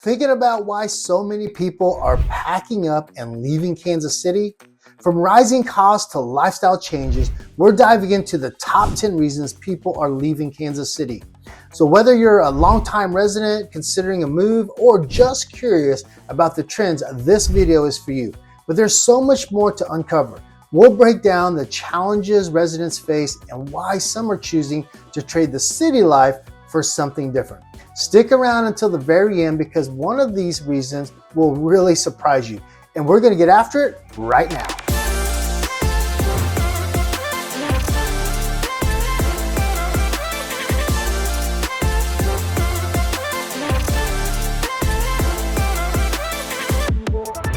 Thinking about why so many people are packing up and leaving Kansas City? From rising costs to lifestyle changes, we're diving into the top 10 reasons people are leaving Kansas City. So whether you're a longtime resident considering a move or just curious about the trends, this video is for you. But there's so much more to uncover. We'll break down the challenges residents face and why some are choosing to trade the city life for something different. Stick around until the very end because one of these reasons will really surprise you. And we're going to get after it right now.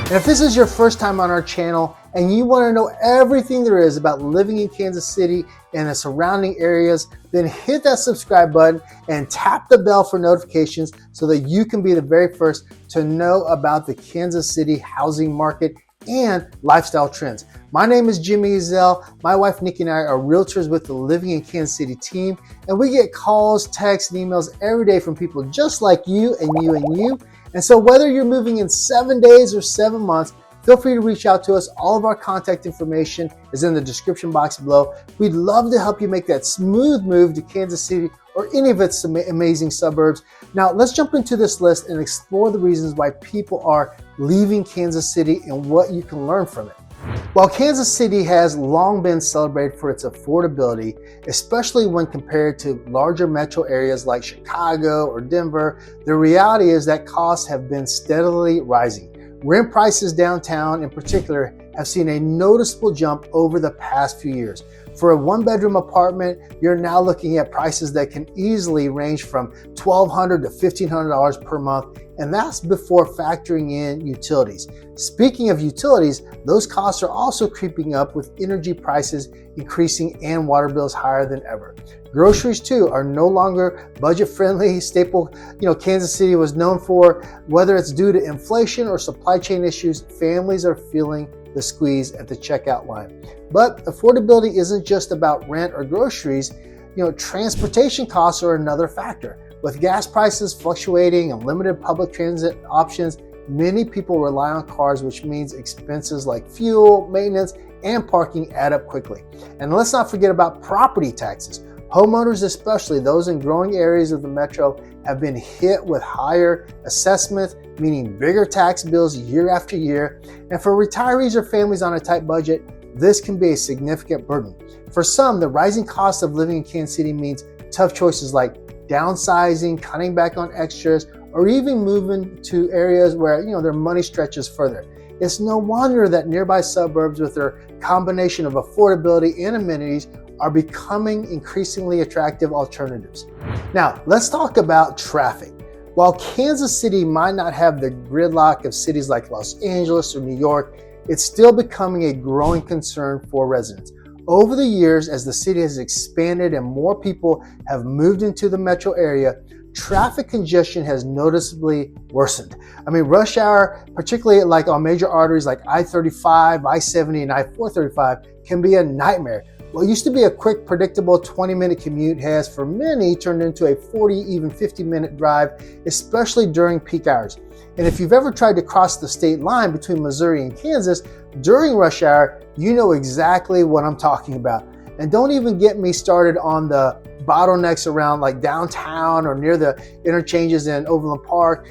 And if this is your first time on our channel and you want to know everything there is about living in Kansas City and the surrounding areas, then hit that subscribe button and tap the bell for notifications so that you can be the very first to know about the Kansas City housing market and lifestyle trends. My name is Jimmy Ezell. My wife Nikki and I are realtors with the Living in Kansas City team, and we get calls, texts, and emails every day from people just like you and you and you. And so whether you're moving in 7 days or 7 months, feel free to reach out to us. All of our contact information is in the description box below. We'd love to help you make that smooth move to Kansas City or any of its amazing suburbs. Now let's jump into this list and explore the reasons why people are leaving Kansas City and what you can learn from it. While Kansas City has long been celebrated for its affordability, especially when compared to larger metro areas like Chicago or Denver, the reality is that costs have been steadily rising. Rent prices downtown in particular have seen a noticeable jump over the past few years. For a one-bedroom apartment, you're now looking at prices that can easily range from $1,200 to $1,500 per month, and that's before factoring in utilities. Speaking of utilities, those costs are also creeping up with energy prices increasing and water bills higher than ever. Groceries too are no longer budget-friendly staple, Kansas City was known for. Whether it's due to inflation or supply chain issues, families are feeling the squeeze at the checkout line. But affordability isn't just about rent or groceries. Transportation costs are another factor. With gas prices fluctuating and limited public transit options, many people rely on cars, which means expenses like fuel, maintenance, and parking add up quickly. And let's not forget about property taxes. Homeowners, especially those in growing areas of the metro, have been hit with higher assessments, meaning bigger tax bills year after year. And for retirees or families on a tight budget, this can be a significant burden. For some, the rising cost of living in Kansas City means tough choices like downsizing, cutting back on extras, or even moving to areas where their money stretches further. It's no wonder that nearby suburbs with their combination of affordability and amenities are becoming increasingly attractive alternatives. Now, let's talk about traffic. While Kansas City might not have the gridlock of cities like Los Angeles or New York, it's still becoming a growing concern for residents. Over the years, as the city has expanded and more people have moved into the metro area, traffic congestion has noticeably worsened. Rush hour, particularly like on major arteries like I-35, I-70, and I-435, can be a nightmare. What used to be a quick, predictable 20-minute commute has, for many, turned into a 40, even 50-minute drive, especially during peak hours. And if you've ever tried to cross the state line between Missouri and Kansas during rush hour, you know exactly what I'm talking about. And don't even get me started on the bottlenecks around like downtown or near the interchanges in Overland Park.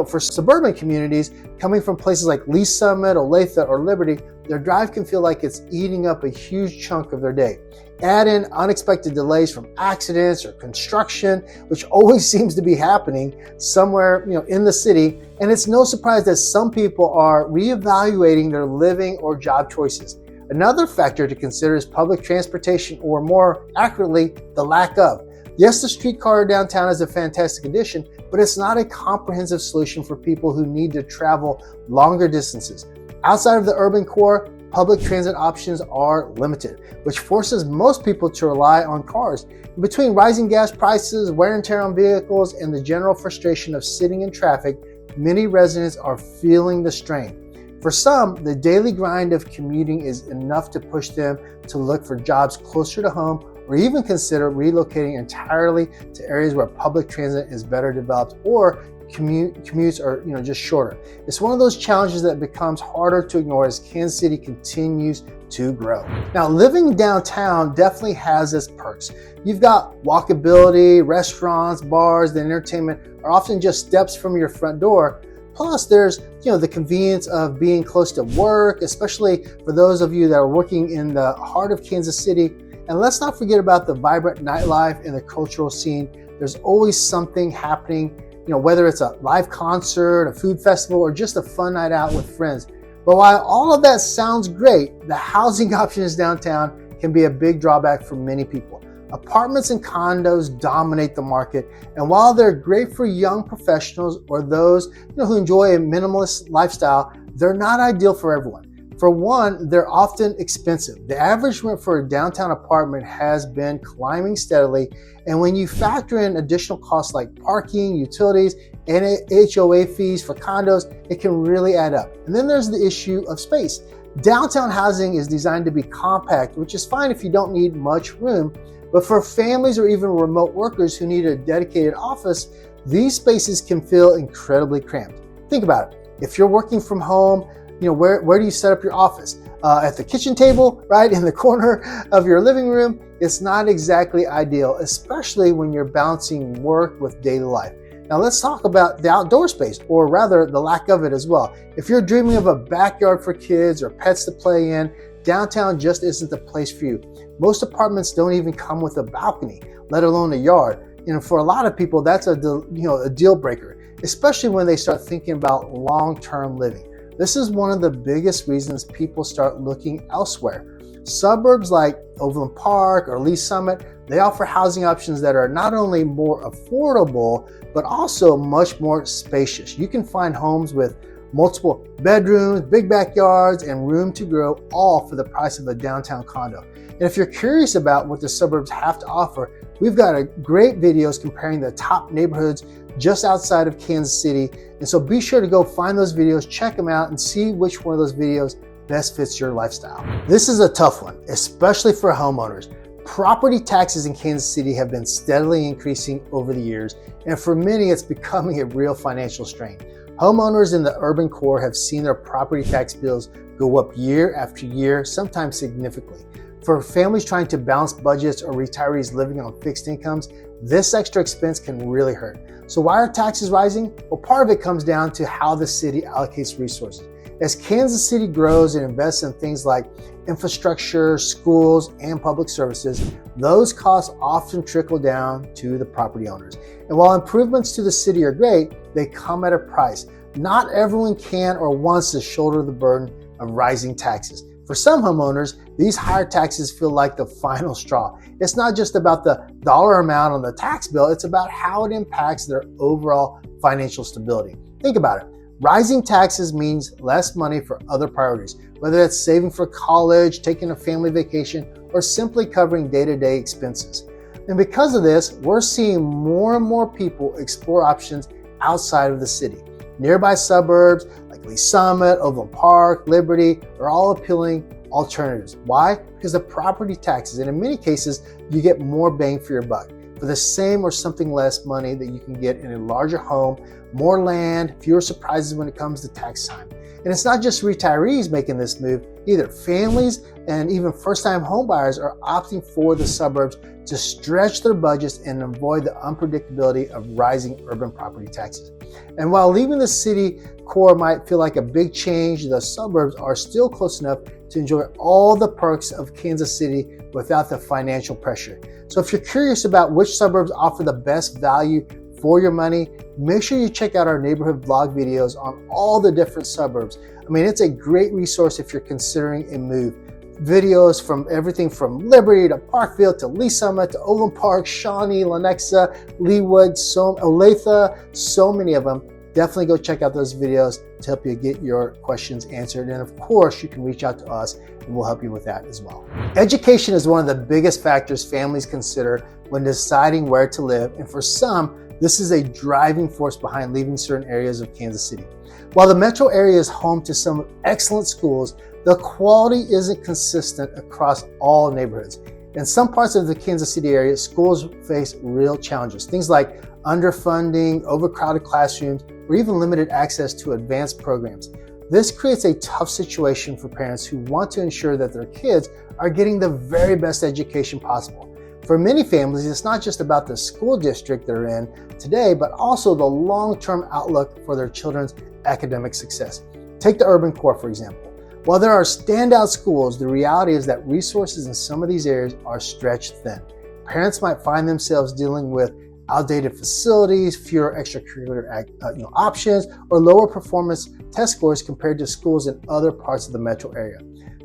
For suburban communities coming from places like Lee Summit, Olathe, or Liberty, their drive can feel like it's eating up a huge chunk of their day. Add in unexpected delays from accidents or construction, which always seems to be happening somewhere in the city, and it's no surprise that some people are reevaluating their living or job choices. Another factor to consider is public transportation, or more accurately, the lack of. Yes, the streetcar downtown is a fantastic addition, but it's not a comprehensive solution for people who need to travel longer distances. Outside of the urban core, public transit options are limited, which forces most people to rely on cars. Between rising gas prices, wear and tear on vehicles, and the general frustration of sitting in traffic, many residents are feeling the strain. For some, the daily grind of commuting is enough to push them to look for jobs closer to home or even consider relocating entirely to areas where public transit is better developed or commutes are just shorter. It's one of those challenges that becomes harder to ignore as Kansas City continues to grow. Now, living downtown definitely has its perks. You've got walkability, restaurants, bars, the entertainment are often just steps from your front door. Plus, there's the convenience of being close to work, especially for those of you that are working in the heart of Kansas City. And let's not forget about the vibrant nightlife and the cultural scene. There's always something happening, whether it's a live concert, a food festival, or just a fun night out with friends. But while all of that sounds great, the housing options downtown can be a big drawback for many people. Apartments and condos dominate the market, and while they're great for young professionals or those who enjoy a minimalist lifestyle, they're not ideal for everyone. For one, they're often expensive. The average rent for a downtown apartment has been climbing steadily, and when you factor in additional costs like parking, utilities, and HOA fees for condos, it can really add up. And then there's the issue of space. Downtown housing is designed to be compact, which is fine if you don't need much room, but for families or even remote workers who need a dedicated office, these spaces can feel incredibly cramped. Think about it. If you're working from home, where do you set up your office? At the kitchen table, right in the corner of your living room? It's not exactly ideal, especially when you're balancing work with daily life. Now let's talk about the outdoor space, or rather the lack of it as well. If you're dreaming of a backyard for kids or pets to play in, downtown just isn't the place for you. Most apartments don't even come with a balcony, let alone a yard. For a lot of people, that's a deal breaker, especially when they start thinking about long-term living. This is one of the biggest reasons people start looking elsewhere. Suburbs like Overland Park or Lee Summit, they offer housing options that are not only more affordable, but also much more spacious. You can find homes with multiple bedrooms, big backyards, and room to grow, all for the price of a downtown condo. And if you're curious about what the suburbs have to offer, we've got great videos comparing the top neighborhoods just outside of Kansas City. And so be sure to go find those videos, check them out, and see which one of those videos best fits your lifestyle. This is a tough one, especially for homeowners. Property taxes in Kansas City have been steadily increasing over the years, and for many, it's becoming a real financial strain. Homeowners in the urban core have seen their property tax bills go up year after year, sometimes significantly. For families trying to balance budgets or retirees living on fixed incomes, this extra expense can really hurt. So why are taxes rising? Well, part of it comes down to how the city allocates resources. As Kansas City grows and invests in things like infrastructure, schools, and public services, those costs often trickle down to the property owners. And while improvements to the city are great, they come at a price. Not everyone can or wants to shoulder the burden of rising taxes. For some homeowners, these higher taxes feel like the final straw. It's not just about the dollar amount on the tax bill, it's about how it impacts their overall financial stability. Think about it. Rising taxes means less money for other priorities, whether it's saving for college, taking a family vacation, or simply covering day-to-day expenses. And because of this, we're seeing more and more people explore options outside of the city. Nearby suburbs like Lee Summit, Overland Park, Liberty are all appealing alternatives. Why? Because the property taxes, and in many cases, you get more bang for your buck for the same or something less money that you can get in a larger home, more land, fewer surprises when it comes to tax time. And it's not just retirees making this move either. Families and even first-time homebuyers are opting for the suburbs to stretch their budgets and avoid the unpredictability of rising urban property taxes. And while leaving the city core might feel like a big change, the suburbs are still close enough to enjoy all the perks of Kansas City without the financial pressure. So if you're curious about which suburbs offer the best value for your money, make sure you check out our neighborhood vlog videos on all the different suburbs. I mean, it's a great resource if you're considering a move. Videos from everything from Liberty to Parkville to Lee Summit to Overland Park, Shawnee, Lenexa, Leawood, Olathe, so many of them. Definitely go check out those videos to help you get your questions answered. And of course, you can reach out to us and we'll help you with that as well. Education is one of the biggest factors families consider when deciding where to live. And for some, this is a driving force behind leaving certain areas of Kansas City. While the metro area is home to some excellent schools, the quality isn't consistent across all neighborhoods. In some parts of the Kansas City area, schools face real challenges. Things like underfunding, overcrowded classrooms, or even limited access to advanced programs. This creates a tough situation for parents who want to ensure that their kids are getting the very best education possible. For many families, it's not just about the school district they're in today, but also the long-term outlook for their children's academic success. Take the urban core, for example. While there are standout schools, the reality is that resources in some of these areas are stretched thin. Parents might find themselves dealing with outdated facilities, fewer extracurricular options, or lower performance test scores compared to schools in other parts of the metro area.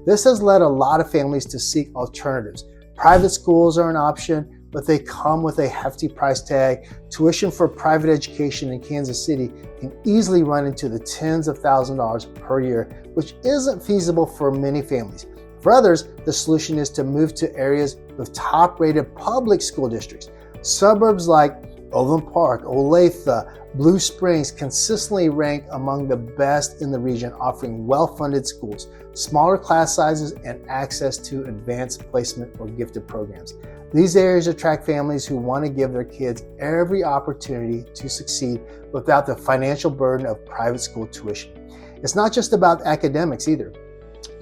This has led a lot of families to seek alternatives. Private schools are an option, but they come with a hefty price tag. Tuition for private education in Kansas City can easily run into the tens of thousands of dollars per year, which isn't feasible for many families. For others, the solution is to move to areas with top-rated public school districts. Suburbs like Overland Park, Olathe, Blue Springs consistently rank among the best in the region, offering well-funded schools, smaller class sizes, and access to advanced placement or gifted programs. These areas attract families who want to give their kids every opportunity to succeed without the financial burden of private school tuition. It's not just about academics either.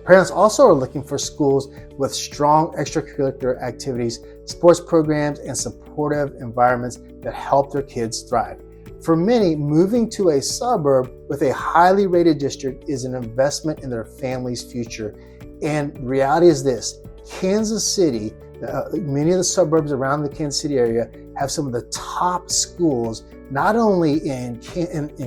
Parents also are looking for schools with strong extracurricular activities, sports programs, and supportive environments that help their kids thrive. For many, moving to a suburb with a highly rated district is an investment in their family's future. And the reality is this: Kansas City, many of the suburbs around the Kansas City area have some of the top schools, not only in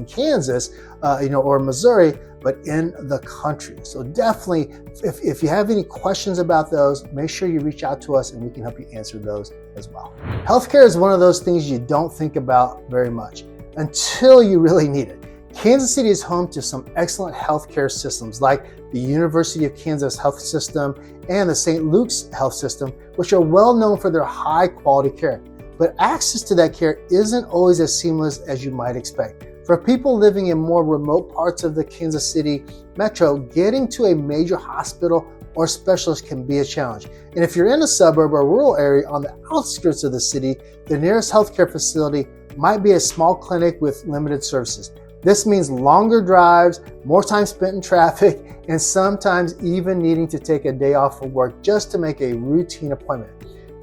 Kansas, or Missouri, but in the country. So definitely, if you have any questions about those, make sure you reach out to us and we can help you answer those as well. Healthcare is one of those things you don't think about very much until you really need it. Kansas City is home to some excellent healthcare systems like the University of Kansas Health System and the St. Luke's Health System, which are well known for their high quality care. But access to that care isn't always as seamless as you might expect. For people living in more remote parts of the Kansas City metro, getting to a major hospital or specialist can be a challenge. And if you're in a suburb or rural area on the outskirts of the city, the nearest healthcare facility might be a small clinic with limited services. This means longer drives, more time spent in traffic, and sometimes even needing to take a day off from work just to make a routine appointment.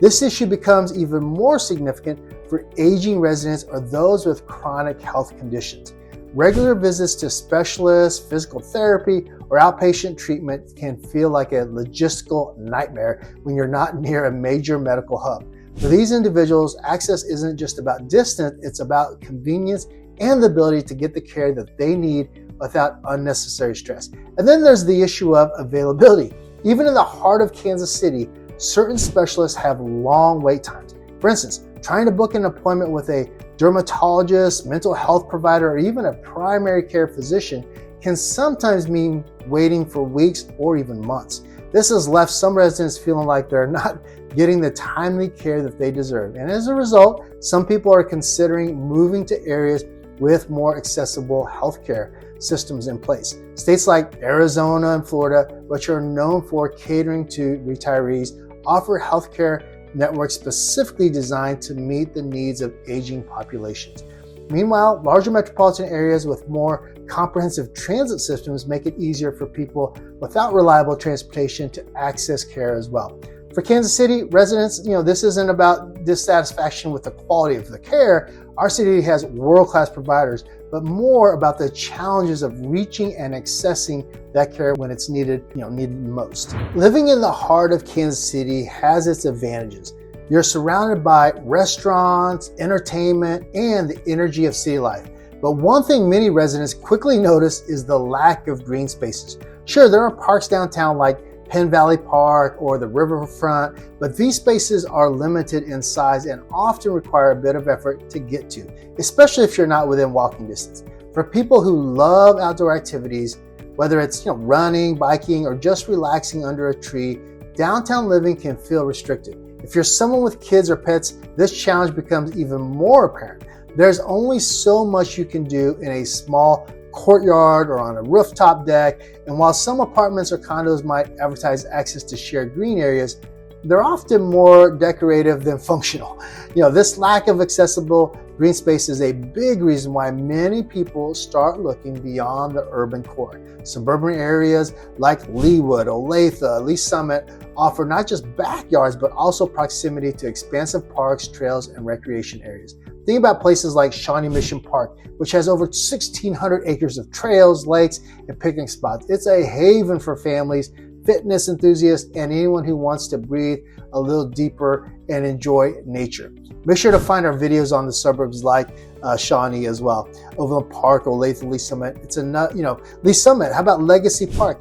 This issue becomes even more significant for aging residents or those with chronic health conditions. Regular visits to specialists, physical therapy, or outpatient treatment can feel like a logistical nightmare when you're not near a major medical hub. For these individuals, access isn't just about distance, it's about convenience and the ability to get the care that they need without unnecessary stress. And then there's the issue of availability. Even in the heart of Kansas City, certain specialists have long wait times. For instance, trying to book an appointment with a dermatologist, mental health provider, or even a primary care physician can sometimes mean waiting for weeks or even months. This has left some residents feeling like they're not getting the timely care that they deserve. And as a result, some people are considering moving to areas with more accessible healthcare systems in place. States like Arizona and Florida, which are known for catering to retirees, offer healthcare networks specifically designed to meet the needs of aging populations. Meanwhile, larger metropolitan areas with more comprehensive transit systems make it easier for people without reliable transportation to access care as well. For Kansas City residents, this isn't about dissatisfaction with the quality of the care. Our city has world-class providers, but more about the challenges of reaching and accessing that care when it's needed most. Living in the heart of Kansas City has its advantages. You're surrounded by restaurants, entertainment, and the energy of city life. But one thing many residents quickly notice is the lack of green spaces. Sure, there are parks downtown like Penn Valley Park or the riverfront, but these spaces are limited in size and often require a bit of effort to get to, especially if you're not within walking distance. For people who love outdoor activities, whether it's running, biking, or just relaxing under a tree, downtown living can feel restricted. If you're someone with kids or pets, this challenge becomes even more apparent. There's only so much you can do in a small courtyard or on a rooftop deck, and while some apartments or condos might advertise access to shared green areas, they're often more decorative than functional. This lack of accessible Green space is a big reason why many people start looking beyond the urban core. Suburban areas like Leawood, Olathe, Lee Summit offer not just backyards, but also proximity to expansive parks, trails, and recreation areas. Think about places like Shawnee Mission Park, which has over 1,600 acres of trails, lakes, and picnic spots. It's a haven for families, fitness enthusiasts, and anyone who wants to breathe a little deeper and enjoy nature. Make sure to find our videos on the suburbs like Shawnee as well. Overland Park, Olathe, Lee Summit. Lee Summit. How about Legacy Park?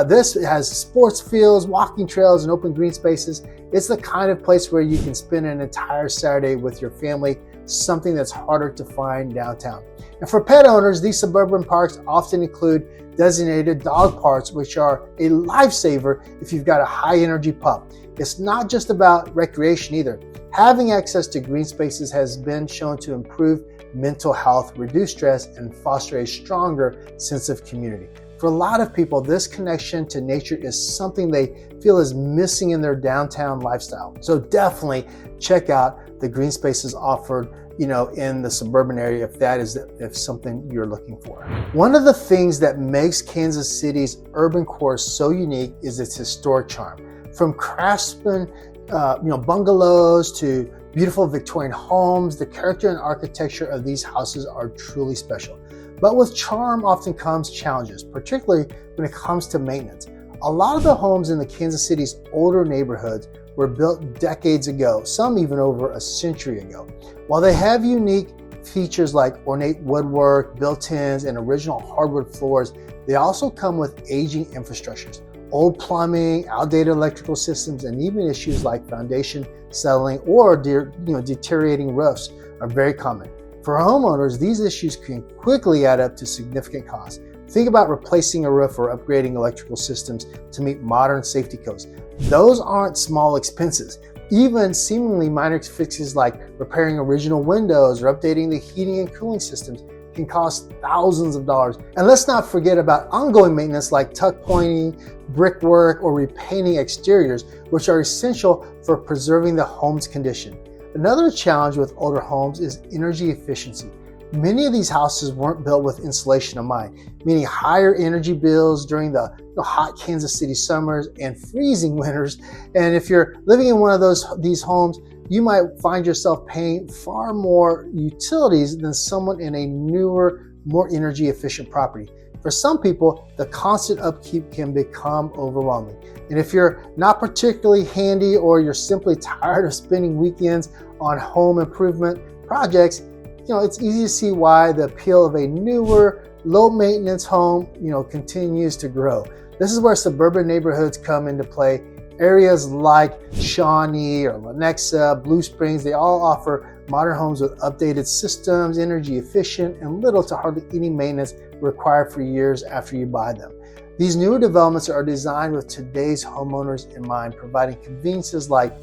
This has sports fields, walking trails, and open green spaces. It's the kind of place where you can spend an entire Saturday with your family, something that's harder to find downtown. And for pet owners, these suburban parks often include designated dog parks, which are a lifesaver if you've got a high energy pup. It's not just about recreation either. Having access to green spaces has been shown to improve mental health, reduce stress, and foster a stronger sense of community. For a lot of people, this connection to nature is something they feel is missing in their downtown lifestyle. So definitely check out the green spaces offered in the suburban area if something you're looking for. One of the things that makes Kansas City's urban core so unique is its historic charm. From craftsman bungalows to beautiful Victorian homes, the character and architecture of these houses are truly special. But with charm often comes challenges, particularly when it comes to maintenance. A lot of the homes in the Kansas City's older neighborhoods were built decades ago, some even over a century ago. While they have unique features like ornate woodwork, built-ins, and original hardwood floors, they also come with aging infrastructures. Old plumbing, outdated electrical systems, and even issues like foundation settling or deteriorating roofs are very common. For homeowners, these issues can quickly add up to significant costs. Think about replacing a roof or upgrading electrical systems to meet modern safety codes. Those aren't small expenses. Even seemingly minor fixes like repairing original windows or updating the heating and cooling systems can cost thousands of dollars. And let's not forget about ongoing maintenance like tuck pointing, brickwork, or repainting exteriors, which are essential for preserving the home's condition. Another challenge with older homes is energy efficiency. Many of these houses weren't built with insulation in mind, meaning higher energy bills during the hot Kansas City summers and freezing winters. And if you're living in one of these homes, you might find yourself paying far more utilities than someone in a newer, more energy efficient property. For some people, the constant upkeep can become overwhelming. And if you're not particularly handy or you're simply tired of spending weekends on home improvement projects, it's easy to see why the appeal of a newer, low-maintenance home, continues to grow. This is where suburban neighborhoods come into play. Areas like Shawnee or Lenexa, Blue Springs, they all offer modern homes with updated systems, energy efficient, and little to hardly any maintenance required for years after you buy them. These newer developments are designed with today's homeowners in mind, providing conveniences like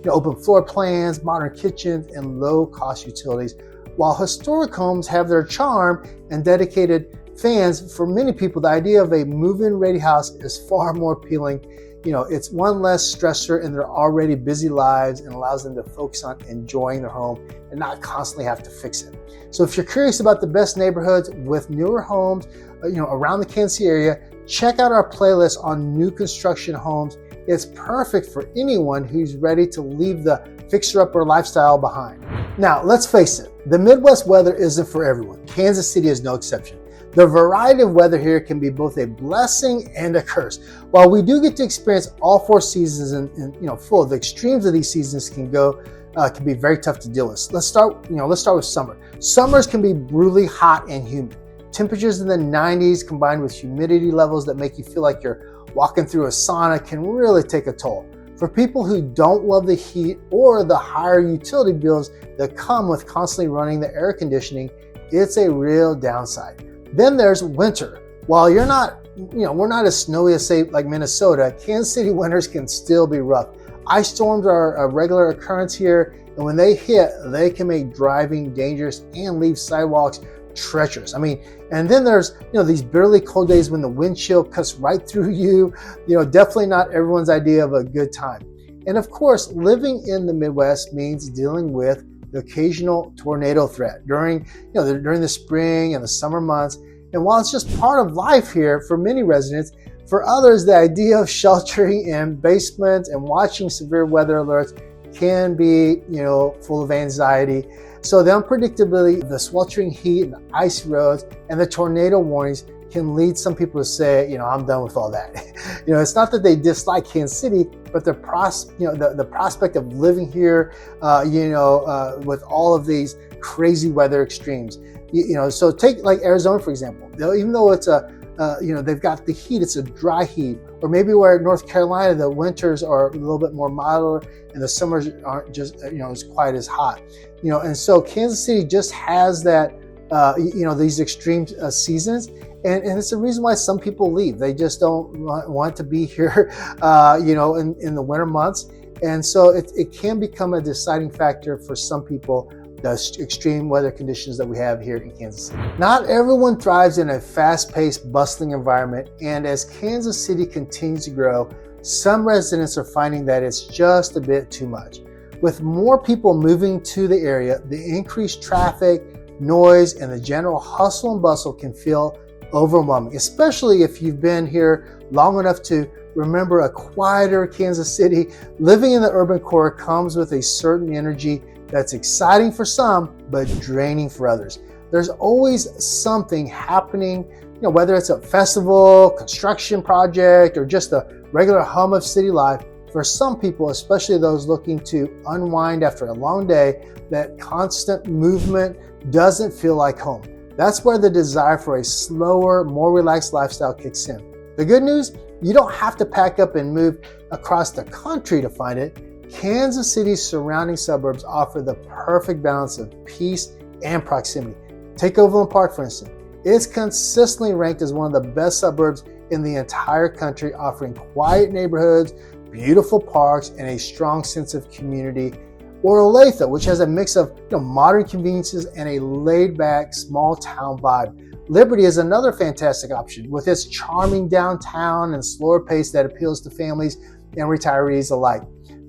open floor plans, modern kitchens, and low-cost utilities. While historic homes have their charm and dedicated fans, for many people, the idea of a move-in ready house is far more appealing. It's one less stressor in their already busy lives and allows them to focus on enjoying their home and not constantly have to fix it. So if you're curious about the best neighborhoods with newer homes, around the Kansas City area, check out our playlist on new construction homes. It's perfect for anyone who's ready to leave the fixer-upper lifestyle behind. Now, let's face it, the Midwest weather isn't for everyone. Kansas City is no exception. The variety of weather here can be both a blessing and a curse. While we do get to experience all four seasons and full, the extremes of these seasons can be very tough to deal with. Let's start with summer. Summers can be brutally hot and humid. Temperatures in the 90s combined with humidity levels that make you feel like you're walking through a sauna can really take a toll. For people who don't love the heat or the higher utility bills that come with constantly running the air conditioning, it's a real downside. Then there's winter. While we're not as snowy as say like Minnesota, Kansas City winters can still be rough. Ice storms are a regular occurrence here, and when they hit, they can make driving dangerous and leave sidewalks treacherous. And then there's these bitterly cold days when the wind chill cuts right through you. Definitely not everyone's idea of a good time. And of course, living in the Midwest means dealing with the occasional tornado threat during the spring and the summer months. And while it's just part of life here for many residents, for others, the idea of sheltering in basements and watching severe weather alerts can be, full of anxiety. So the unpredictability, the sweltering heat, and the icy roads, and the tornado warnings can lead some people to say, I'm done with all that. It's not that they dislike Kansas City, but the prospect of living here, with all of these crazy weather extremes. So take like Arizona, for example. Even though it's they've got the heat, it's a dry heat. Or maybe where North Carolina, the winters are a little bit more milder and the summers aren't just, as quite as hot. And so Kansas City just has that, these extreme seasons. And it's the reason why some people leave. They just don't want to be here, in the winter months. And so it can become a deciding factor for some people, the extreme weather conditions that we have here in Kansas City. Not everyone thrives in a fast-paced, bustling environment. And as Kansas City continues to grow, some residents are finding that it's just a bit too much. With more people moving to the area, the increased traffic, noise, and the general hustle and bustle can feel overwhelming, especially if you've been here long enough to remember a quieter Kansas City. Living in the urban core comes with a certain energy that's exciting for some, but draining for others. There's always something happening, whether it's a festival, construction project, or just a regular hum of city life. For some people, especially those looking to unwind after a long day, that constant movement doesn't feel like home. That's where the desire for a slower, more relaxed lifestyle kicks in. The good news, you don't have to pack up and move across the country to find it. Kansas City's surrounding suburbs offer the perfect balance of peace and proximity. Take Overland Park, for instance. It's consistently ranked as one of the best suburbs in the entire country, offering quiet neighborhoods, beautiful parks, and a strong sense of community. Or Olathe, which has a mix of modern conveniences and a laid-back, small-town vibe. Liberty is another fantastic option with its charming downtown and slower pace that appeals to families and retirees alike.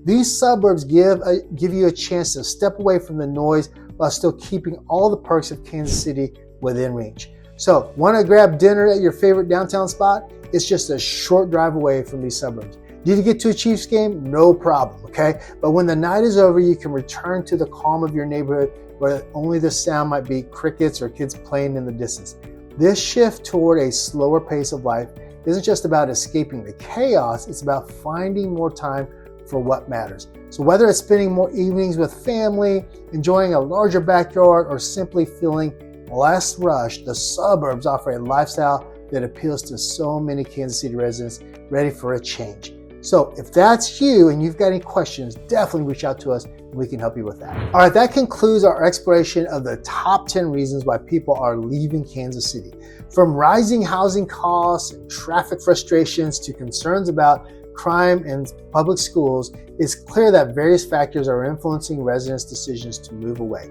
These suburbs give you a chance to step away from the noise while still keeping all the perks of Kansas City within reach. So, want to grab dinner at your favorite downtown spot? It's just a short drive away from these suburbs. Need to get to a Chiefs game? No problem, okay? But when the night is over, you can return to the calm of your neighborhood where only the sound might be crickets or kids playing in the distance. This shift toward a slower pace of life isn't just about escaping the chaos, it's about finding more time for what matters. So whether it's spending more evenings with family, enjoying a larger backyard, or simply feeling less rushed, the suburbs offer a lifestyle that appeals to so many Kansas City residents ready for a change. So if that's you and you've got any questions, definitely reach out to us and we can help you with that. All right, that concludes our exploration of the top 10 reasons why people are leaving Kansas City. From rising housing costs and traffic frustrations to concerns about crime and public schools, it's clear that various factors are influencing residents' decisions to move away.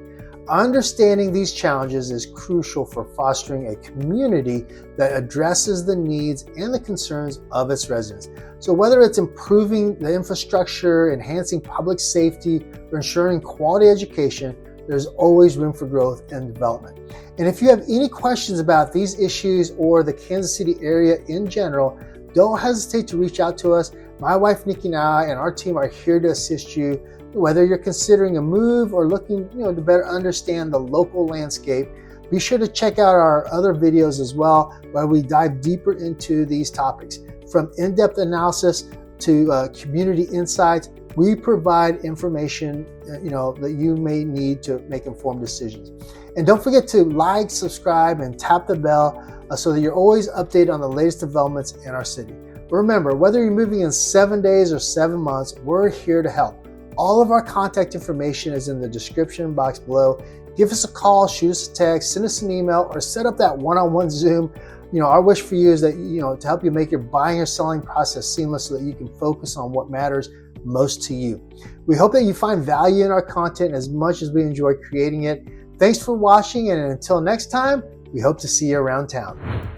Understanding these challenges is crucial for fostering a community that addresses the needs and the concerns of its residents. So whether it's improving the infrastructure, enhancing public safety, or ensuring quality education, there's always room for growth and development. And if you have any questions about these issues or the Kansas City area in general, don't hesitate to reach out to us. My wife, Nikki, and I and our team are here to assist you, whether you're considering a move or looking to better understand the local landscape. Be sure to check out our other videos as well, where we dive deeper into these topics. From in-depth analysis to community insights, we provide information that you may need to make informed decisions. And don't forget to like, subscribe, and tap the bell so that you're always updated on the latest developments in our city. Remember, whether you're moving in 7 days or 7 months, we're here to help. All of our contact information is in the description box below. Give us a call, shoot us a text, send us an email, or set up that one-on-one Zoom. Our wish for you is that, to help you make your buying or selling process seamless so that you can focus on what matters most to you. We hope that you find value in our content as much as we enjoy creating it. Thanks for watching, and until next time, we hope to see you around town.